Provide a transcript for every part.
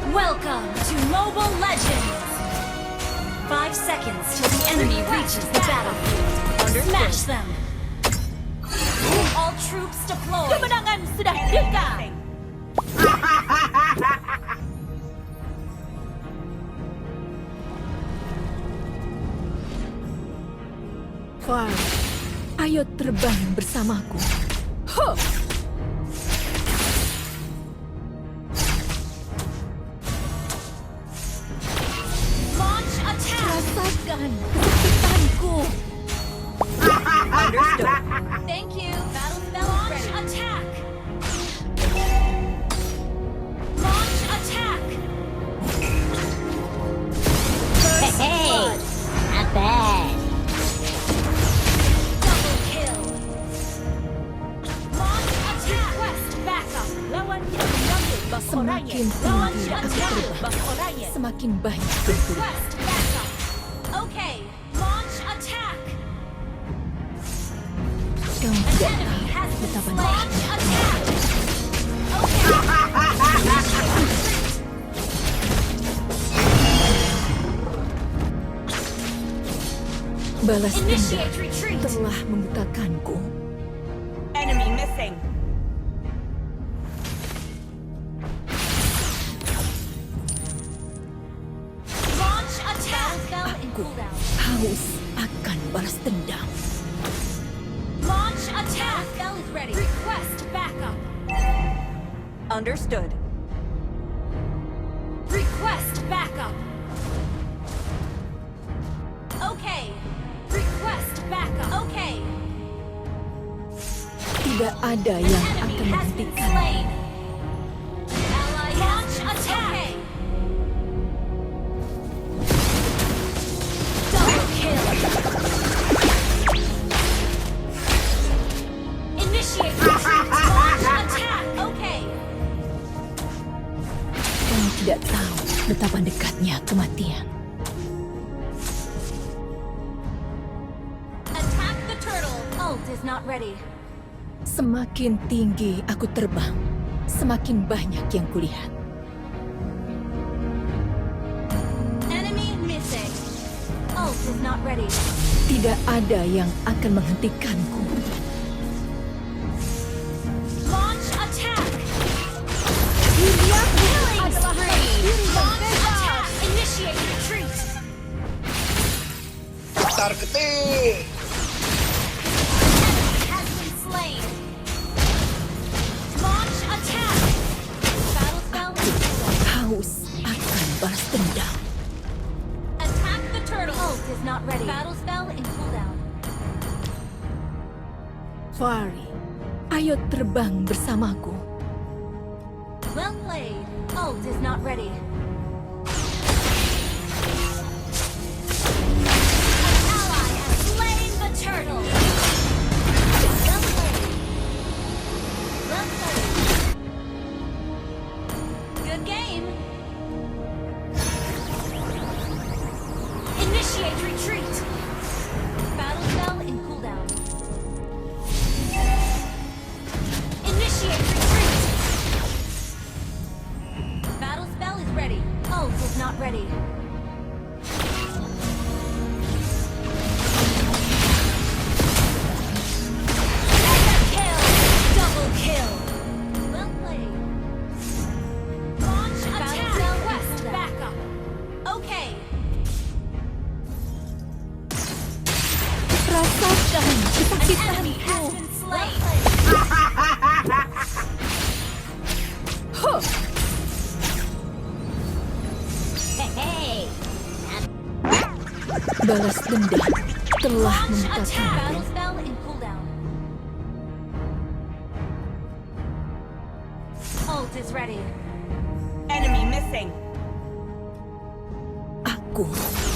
Welcome to Mobile Legends! 5 seconds till the enemy reaches the battlefield. Smash them! All troops deployed! Kemenangan sudah dekat. Far, ayo terbang bersamaku. Huh. Launch attack! Rasakan kesakitanku. Understood. Thank you! Battle spell launch attack! Launch attack! Hey, not bad. Double kill! Launch attack! Request backup! Lawan yang mengambil bak oranye. Semakin Lawan tinggi yang aku mengambil terbang, bak oranye. semakin banyak bentuk. Request backup! Okay, launch attack! Kau An tidak enemy tahu has been betapa slain! Launch dahsyatnya. attack! Balas dendam Initiate retreat! telah membutakanku. Enemy missing. Launch attack! Spell in Aku cooldown. haus akan balas dendam. Launch attack! Spell is ready. Request backup. Understood. Request backup. Okay. Request backup. Okay. Tidak ada yang Enemy akan has been menghentikan. slain. Ally launch attack. Okay. Double kill. Initiate retreat. Launch attack. Okay. Kau tidak tahu betapa dekatnya kematian. Attack the turtle. Ult is not ready. Semakin tinggi aku terbang, semakin banyak yang kulihat. Enemy missing. Ult is not ready. Tidak ada yang akan menghentikanku. Launch attack! Killing spree! Launch attack! Initiate retreat! Tar ketik. Enemy has been slain! Launch attack! Battle spell in cooldown. Haus akan balas dendam. Attack the turtle! Ult is not ready. Battle spell in cooldown. Fari, ayo terbang bersamaku. Well played. Ult is not ready. An ally has slain the turtle! Well played. Well played. Good game. Initiate retreat. Battle spell in cooldown. Initiate retreat. Battle spell is ready. Ult is not ready. Mega kill! Double kill! Well played. Launch attack! Request backup. Okay. Rasakan An enemy kesakitanku. has been slain. Huh. Hey, Balas dendam telah Launch attack! membutakanku. Battle spell in cooldown. Ult is ready. enemy missing. Aku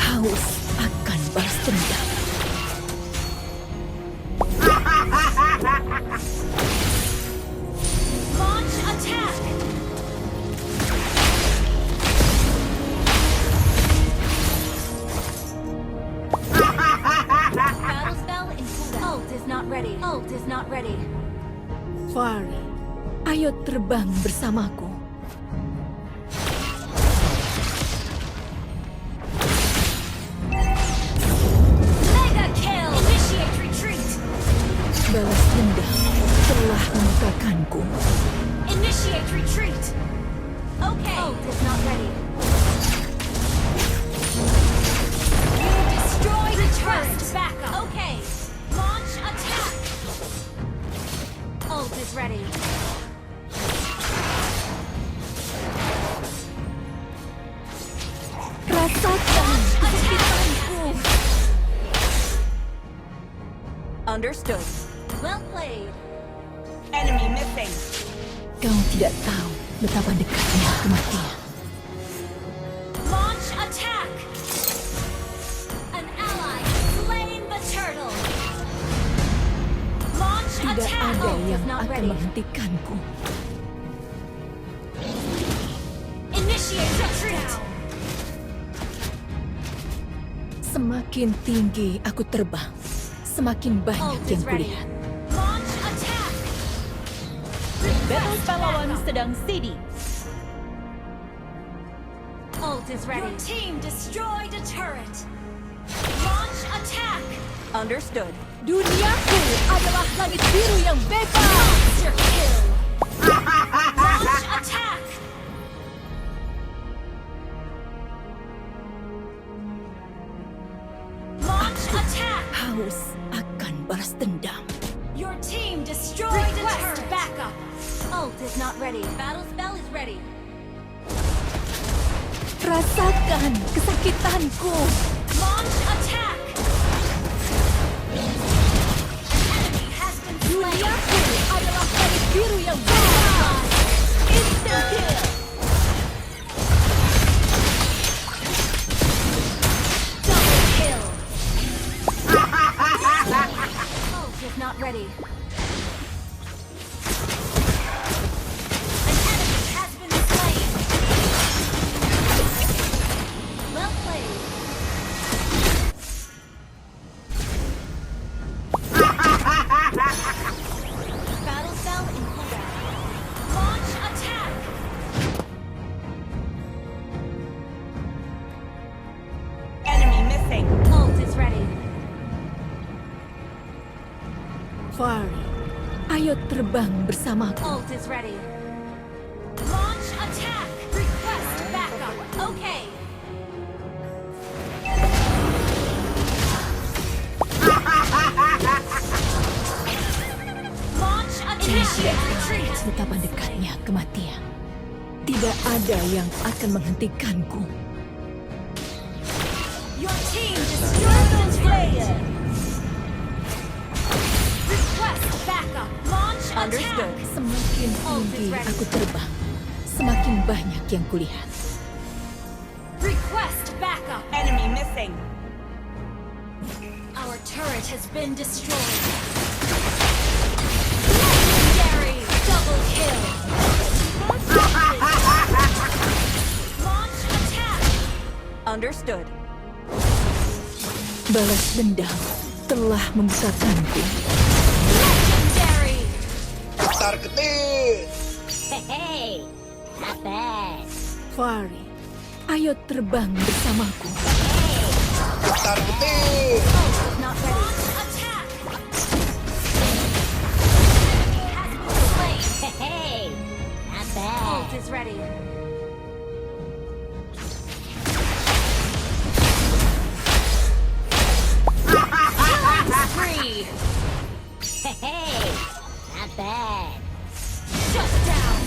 haus akan balas dendam. Launch attack! Battle spell in cooldown. Ult is not ready. Ult is not ready. Fari, ayo terbang bersamaku. memukakanku. Initiate retreat. Okay. Ult is not ready. You destroyed the turret. Backup. Okay. Launch attack. Ult is ready. Rasakan kesakitanku. Understood. Well played. Enemy missing. Kau tidak tahu betapa dekatnya kematian. Launch attack. An ally has slain the turtle. Launch Tidak attack. ada Ult is yang not akan ready. menghentikanku. Initiate retreat. Semakin tinggi aku terbang, semakin banyak Ult yang is ready. kulihat. Launch attack. Battle pahlawan sedang CD. Ult is ready. Your team destroyed a turret. Launch attack. Understood. Duniaku adalah langit biru yang bebas. Monster kill. Launch attack. Launch attack. Haus akan balas dendam. Your team destroyed a turret. Backup. Ult is not ready. Battle spell is ready. Rasakan kesakitanku. Launch attack. An enemy has been slain. Duniaku adalah langit biru yang bebas. Instant kill. Double kill. Ult is not ready. An enemy has been slain. Well played. Battle spell in cooldown. Launch attack. Enemy missing. Ult is ready. Fari, ayo terbang bersamaku. Ult is ready. Launch attack. Request backup. Okay. Launch attack. Initiate retreat. Betapa dekatnya kematian. Tidak ada yang akan menghentikanku. Your team destroyed the turret. Request backup. Launch Understood. attack. Semakin tinggi aku terbang, semakin banyak yang kulihat. Request backup. Enemy missing. Our turret has been destroyed. Legendary double kill. Launch attack. Understood. Balas dendam telah membukakanku. Legendary. Tar ketik. Hey, not bad. Fari, ayo terbang bersamaku. Tar ketik. Ult is not ready. Attack. Enemy has been slain. Hey, not Ult is ready. Killing spree. Hey, not bad. Shut down.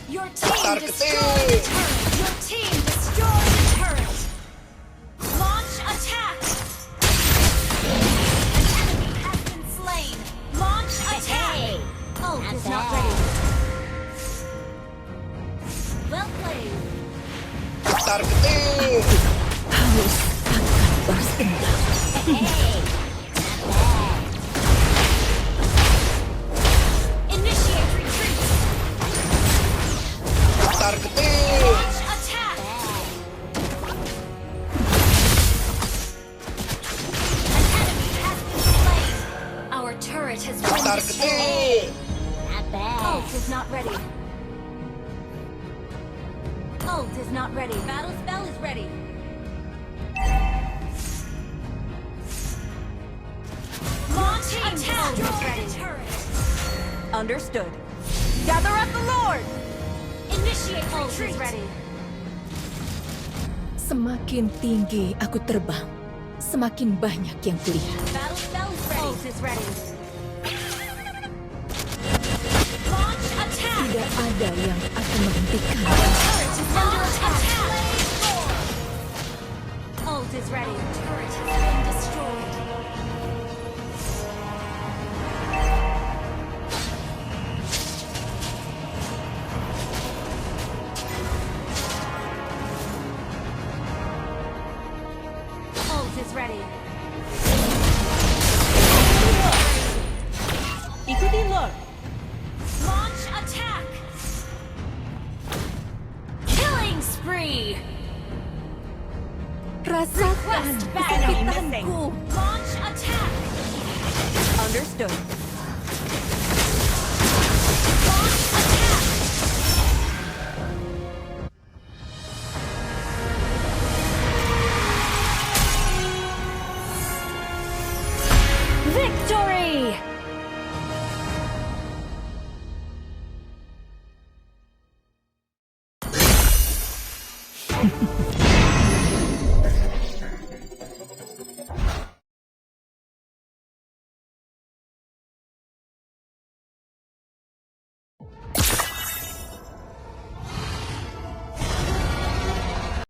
Your team Tar destroyed the ketik. turret. Your team destroyed the turret. Launch attack. An enemy has been slain. Launch attack. Hey, Ult not is not bad. ready. Well played. Tar ketik. Haus akan balas dendam. Hey, not bad. Initiate retreat. Tar ketik. Launch attack. An enemy has been slain. Our turret has been Tar destroyed. ketik. Not bad. Ult is not ready. Ult is not ready. Battle spell is ready. Launch Launch attack! Ready. Understood. Gather up the Lord! Initiate retreat. Ready. Semakin tinggi aku terbang, semakin banyak yang kulihat. Battle spells ready. Ult is ready. Launch attack! Tidak ada yang akan menghentikan. Turret is under attack! Ult is ready. Turret has been destroyed. Ult is ready. Ikuti Lord! Launch attack! Killing spree! Rasakan Request battle. kesakitanku. Launch attack! Understood. Launch attack! Victory!